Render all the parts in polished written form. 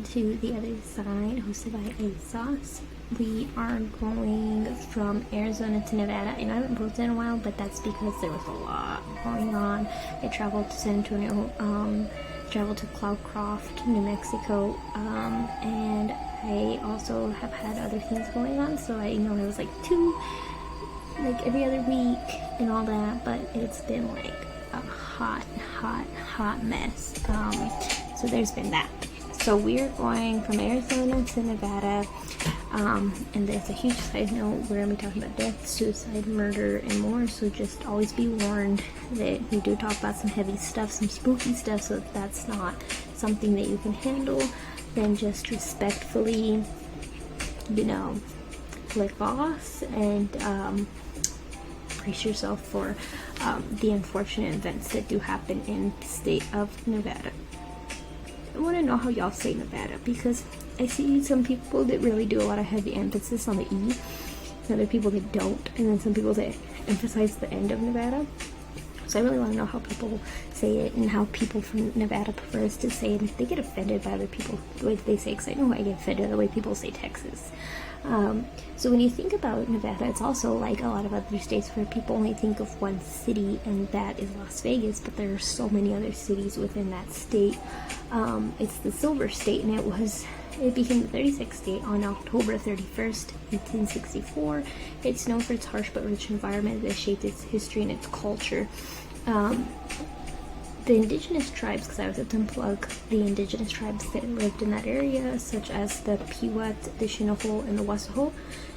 to the other side, hosted by ASOS. We are going from Arizona to Nevada, and I haven't posted in a while, but that's because there was a lot going on. I traveled to San Antonio, traveled to Cloudcroft, New Mexico, and I also have had other things going on, so I know it was like every other week and all that, but it's been like a hot mess. So there's been that. So we're going from Arizona to Nevada, and there's a huge side note. We're going to be talking about death, suicide, murder, and more, so just always be warned that we do talk about some heavy stuff, some spooky stuff, so if that's not something that you can handle, then just respectfully, click off and brace yourself for the unfortunate events that do happen in the state of Nevada. I want to know how y'all say Nevada, because I see some people that really do a lot of heavy emphasis on the E, and other people that don't, and then some people that emphasize the end of Nevada. So I really want to know how people say it and how people from Nevada prefer us to say it, and if they get offended by other people the way they say it, because I know I get offended the way people say Texas. So when you think about Nevada, it's also like a lot of other states where people only think of one city, and that is Las Vegas, but there are so many other cities within that state. It's the Silver State, and it became the 36th state on October 31st, 1864. It's known for its harsh but rich environment that shaped its history and its culture. The indigenous tribes, because I was at Unplug, the indigenous tribes that lived in that area, such as the Pequot, the Chinoho, and the Wasu.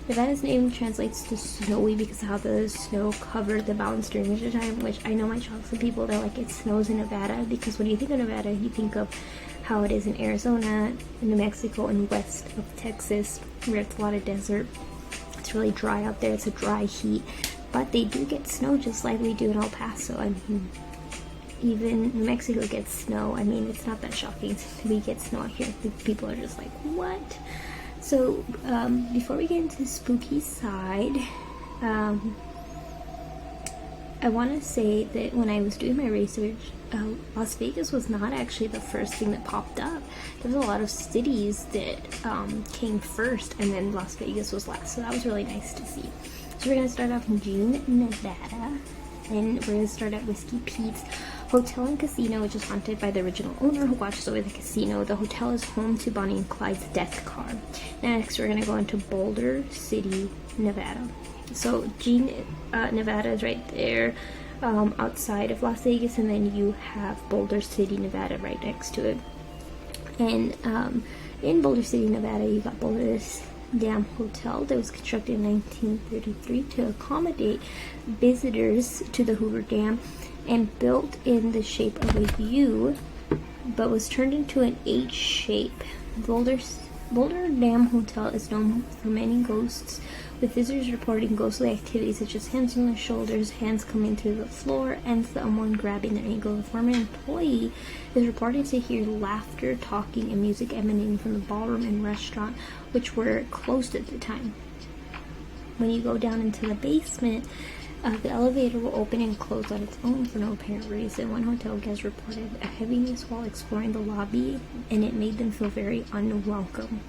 Nevada's name translates to snowy because of how the snow covered the mountains during wintertime, which I know might shock some people. They're like, it snows in Nevada, because when you think of Nevada, you think of how it is in Arizona, New Mexico, and west of Texas, where it's a lot of desert. It's really dry out there. It's a dry heat, but they do get snow just like we do in El Paso. I mean, even New Mexico gets snow. I mean, it's not that shocking. We get snow out here. People are just like, what? So, before we get into the spooky side, I want to say that when I was doing my research, Las Vegas was not actually the first thing that popped up. There was a lot of cities that came first, and then Las Vegas was last. So that was really nice to see. So we're going to start off in June, Nevada, and we're going to start at Whiskey Pete's Hotel and Casino, which is haunted by the original owner who watches over the casino. The hotel is home to Bonnie and Clyde's death car. Next, we're going to go into Boulder City, Nevada. So Nevada is right there outside of Las Vegas, and then you have Boulder City, Nevada right next to it. And in Boulder City, Nevada, you got Boulder's Dam Hotel that was constructed in 1933 to accommodate visitors to the Hoover Dam, and built in the shape of a U, but was turned into an H shape. Boulder Dam Hotel is known for many ghosts, with visitors reporting ghostly activities such as hands on their shoulders, hands coming through the floor, and someone grabbing their ankle. A former employee is reported to hear laughter, talking, and music emanating from the ballroom and restaurant, which were closed at the time. When you go down into the basement, the elevator will open and close on its own for no apparent reason. One hotel guest reported a heaviness while exploring the lobby, and it made them feel very unwelcome.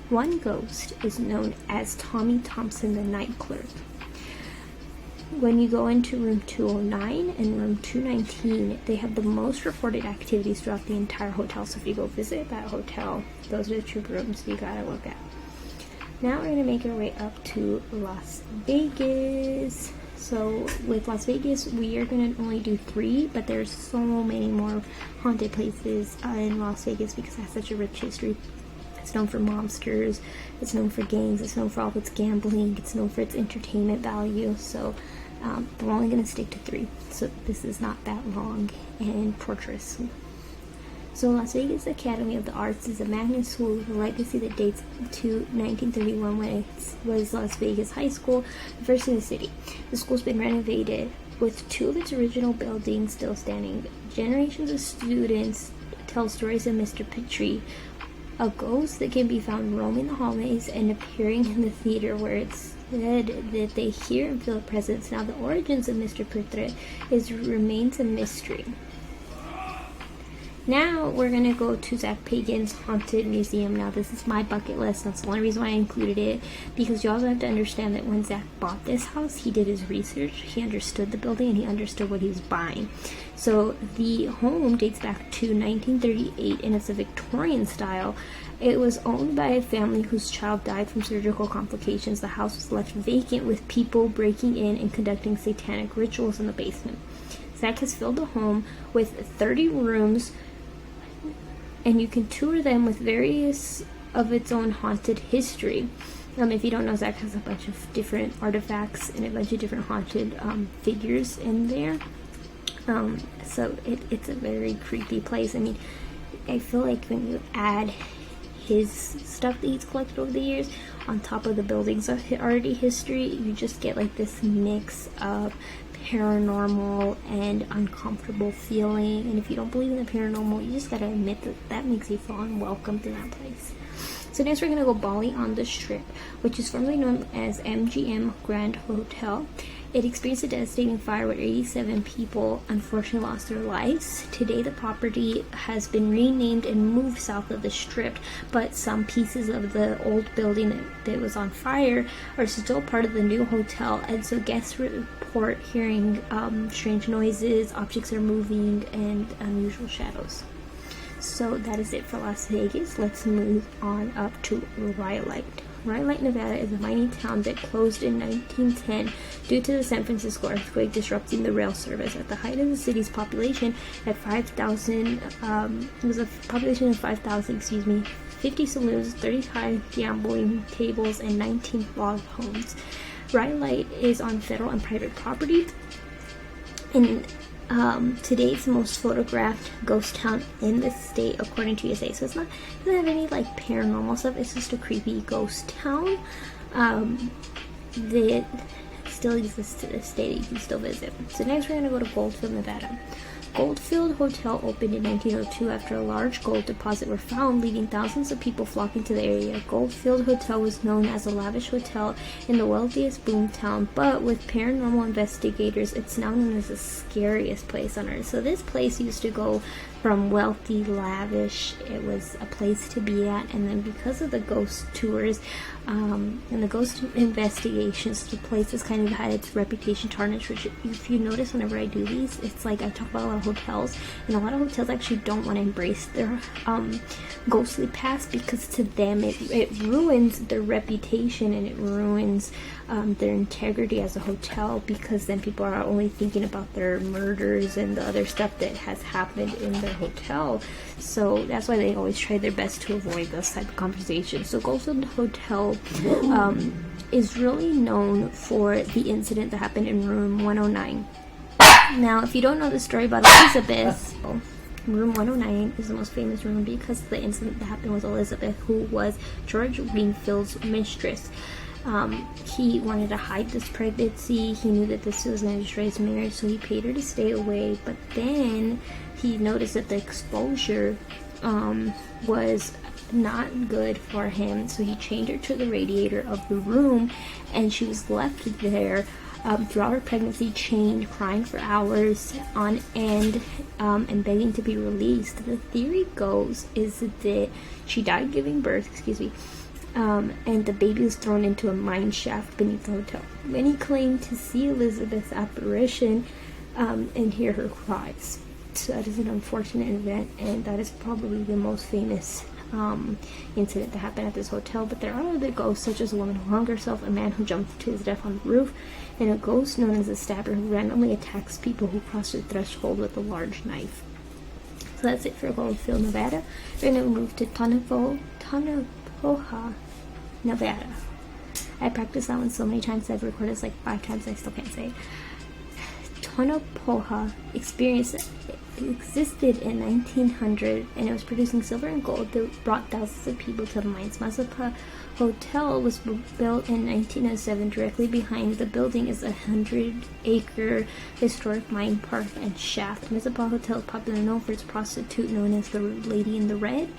One ghost is known as Tommy Thompson, the night clerk. When you go into room 209 and room 219, they have the most reported activities throughout the entire hotel. So if you go visit that hotel, those are the two rooms you gotta look at. Now we're gonna make our way up to Las Vegas. So with Las Vegas, we are going to only do 3, but there's so many more haunted places in Las Vegas because it has such a rich history. It's known for mobsters, it's known for gangs, it's known for all of its gambling, it's known for its entertainment value. So we're only going to stick to 3. So this is not that long and torturous. So Las Vegas Academy of the Arts is a magnet school with a legacy that dates to 1931 when it was Las Vegas High School, the first in the city. The school's been renovated with 2 of its original buildings still standing. Generations of students tell stories of Mr. Petrie, a ghost that can be found roaming the hallways and appearing in the theater where it's said that they hear and feel a presence. Now the origins of Mr. Petrie remains a mystery. Now we're gonna go to Zach Pagan's Haunted Museum. Now this is my bucket list. That's the only reason why I included it, because you also have to understand that when Zach bought this house, he did his research, he understood the building, and he understood what he was buying. So the home dates back to 1938, and it's a Victorian style. It was owned by a family whose child died from surgical complications. The house was left vacant, with people breaking in and conducting satanic rituals in the basement. Zach has filled the home with 30 rooms, and you can tour them with various of its own haunted history. If you don't know, Zach has a bunch of different artifacts and a bunch of different haunted figures in there. So it's a very creepy place. I mean, I feel like when you add his stuff that he's collected over the years on top of the building's already history, you just get like this mix of paranormal and uncomfortable feeling. And if you don't believe in the paranormal, you just gotta admit that makes you feel unwelcome to that place. So next we're gonna go Bali on the Strip, which is formerly known as MGM Grand Hotel. It experienced a devastating fire where 87 people unfortunately lost their lives. Today the property has been renamed and moved south of the Strip, but some pieces of the old building that was on fire are still part of the new hotel, and so guests report hearing strange noises, objects are moving, and unusual shadows. So that is it for Las Vegas. Let's move on up to Rhyolite. Rhyolite, Nevada is a mining town that closed in 1910 due to the San Francisco earthquake disrupting the rail service. At the height of the city's population at 5,000, it was a population of 5,000, 50 saloons, 35 gambling tables, and 19 log homes. Rhyolite is on federal and private property, and today it's the most photographed ghost town in the state according to USA. So it doesn't have any like paranormal stuff, it's just a creepy ghost town that still exists to this day that you can still visit. So next we're going to go to Goldfield, Nevada. Goldfield Hotel opened in 1902 after a large gold deposit were found, leaving thousands of people flocking to the area. Goldfield Hotel was known as a lavish hotel in the wealthiest boomtown, but with paranormal investigators, it's now known as the scariest place on earth. So this place used to go from wealthy, lavish, it was a place to be at, and then because of the ghost tours and the ghost investigations, the place has kind of had its reputation tarnished, which if you notice whenever I do these, it's like I talk about a lot of hotels, and a lot of hotels actually don't want to embrace their ghostly past, because to them it ruins their reputation and it ruins their integrity as a hotel, because then people are only thinking about their murders and the other stuff that has happened in their hotel. So that's why they always try their best to avoid those type of conversations. So Goldfield Hotel is really known for the incident that happened in room 109. Now, if you don't know the story about Elizabeth, room 109 is the most famous room because the incident that happened with Elizabeth, who was George Wingfield's mistress. He wanted to hide this pregnancy. He knew that this was going to destroy his marriage, so he paid her to stay away. But then he noticed that the exposure was not good for him, so he chained her to the radiator of the room, and she was left there throughout her pregnancy, chained, crying for hours on end, and begging to be released. The theory goes is that she died giving birth, and the baby was thrown into a mine shaft beneath the hotel. Many claim to see Elizabeth's apparition and hear her cries. So that is an unfortunate event, and that is probably the most famous incident that happened at this hotel. But there are other ghosts, such as a woman who hung herself, a man who jumped to his death on the roof, and a ghost known as a stabber who randomly attacks people who cross the threshold with a large knife. So that's it for Goldfield, Nevada. We're going to move to Tonopah, Nevada. I practiced that one so many times. I've recorded this like 5 times. I still can't say it. Tonopah existed in 1900, and it was producing silver and gold that brought thousands of people to the mines. Tonopah Hotel was built in 1907. Directly behind the building is a 100-acre historic mine park and shaft. Tonopah Hotel is popularly known for its prostitute known as the Lady in the Red,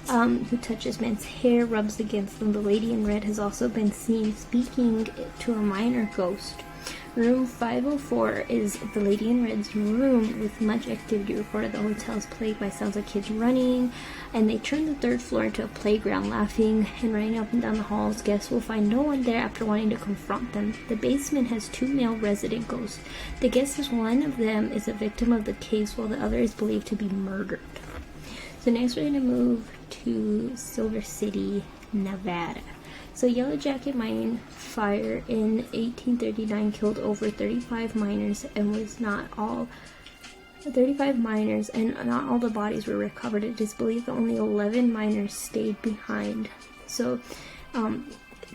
who touches men's hair, rubs against them. The Lady in Red has also been seen speaking to a minor ghost. Room 504 is the Lady in Red's room with much activity recorded. The hotel is plagued by sounds of kids running, and they turn the third floor into a playground, laughing and running up and down the halls. Guests will find no one there after wanting to confront them. The basement has 2 male resident ghosts. The guess is one of them is a victim of the case, while the other is believed to be murdered. So next we're going to move to Silver City, Nevada. So Yellow Jacket mine fire in 1839 killed over 35 miners and not all the bodies were recovered. It is believed that only 11 miners stayed behind. So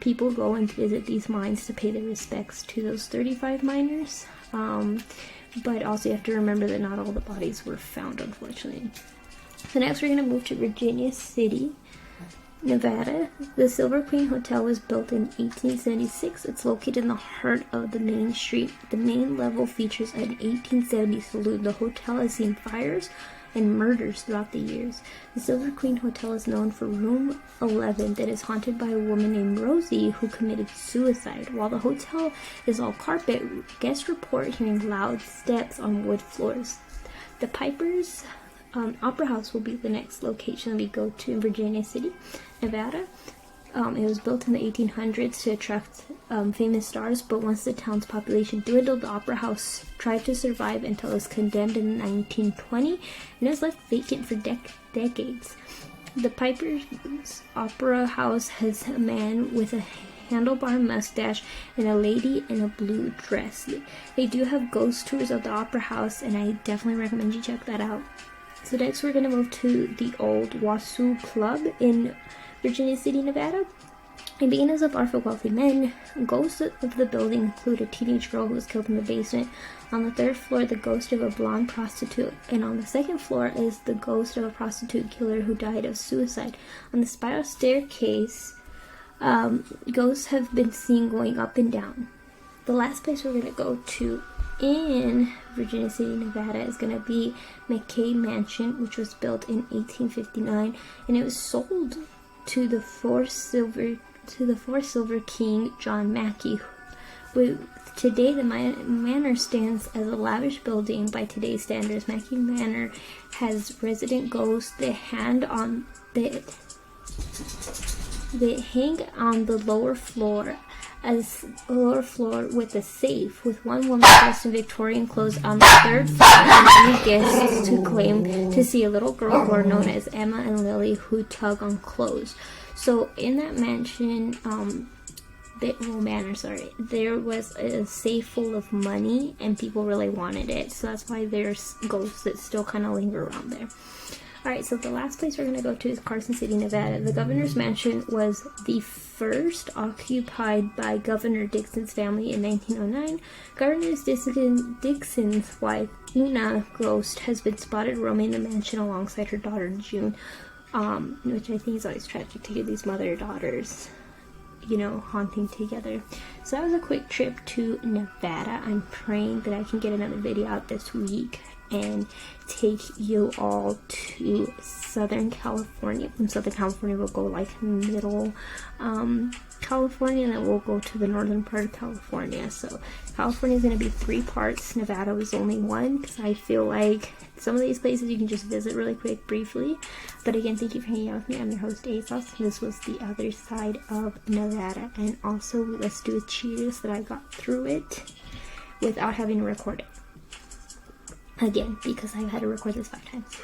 people go and visit these mines to pay their respects to those 35 miners. But also you have to remember that not all the bodies were found, unfortunately. So next we're going to move to Virginia City, Nevada. The Silver Queen Hotel was built in 1876. It's located in the heart of the main street. The main level features an 1870 saloon. The hotel has seen fires and murders throughout the years. The Silver Queen Hotel is known for room 11 that is haunted by a woman named Rosie who committed suicide. While the hotel is all carpet, guests report hearing loud steps on wood floors. The Piper's Opera House will be the next location we go to in Virginia City, Nevada. It was built in the 1800s to attract famous stars, but once the town's population dwindled, the Opera House tried to survive until it was condemned in 1920, and it was left vacant for decades. The Piper's Opera House has a man with a handlebar mustache and a lady in a blue dress. They do have ghost tours of the Opera House, and I definitely recommend you check that out. So next we're going to move to the old Wasu Club in Virginia City, Nevada. It began as a bar for wealthy men. Ghosts of the building include a teenage girl who was killed in the basement. On the third floor, the ghost of a blonde prostitute. And on the second floor is the ghost of a prostitute killer who died of suicide. On the spiral staircase, ghosts have been seen going up and down. The last place we're going to go to in Virginia City, Nevada is going to be McKay Mansion, which was built in 1859, and it was sold to the fourth silver king, John Mackey. Today, the manor stands as a lavish building by today's standards. Mackey Manor has resident ghosts that hang on the lower floor with a safe, with one woman dressed in Victorian clothes on the third floor, and any guests to claim to see a little girl who are known as Emma and Lily who tug on clothes. So in that mansion, there was a safe full of money and people really wanted it, so that's why there's ghosts that still kind of linger around there. Alright, so the last place we're going to go to is Carson City, Nevada. The governor's mansion was the first occupied by Governor Dixon's family in 1909. Governor Dixon's wife, Una Ghost, has been spotted roaming the mansion alongside her daughter June, which I think is always tragic to hear these mother-daughters, haunting together. So that was a quick trip to Nevada. I'm praying that I can get another video out this week and take you all to Southern California. From Southern California, we'll go like middle California, and then we'll go to the northern part of California. So California is going to be 3 parts. Nevada was only 1, because I feel like some of these places you can just visit really quick, briefly. But again, thank you for hanging out with me. I'm your host, ASOS. This was the other side of Nevada. And also, let's do a cheers that I got through it without having to record it again, because I've had to record this 5 times.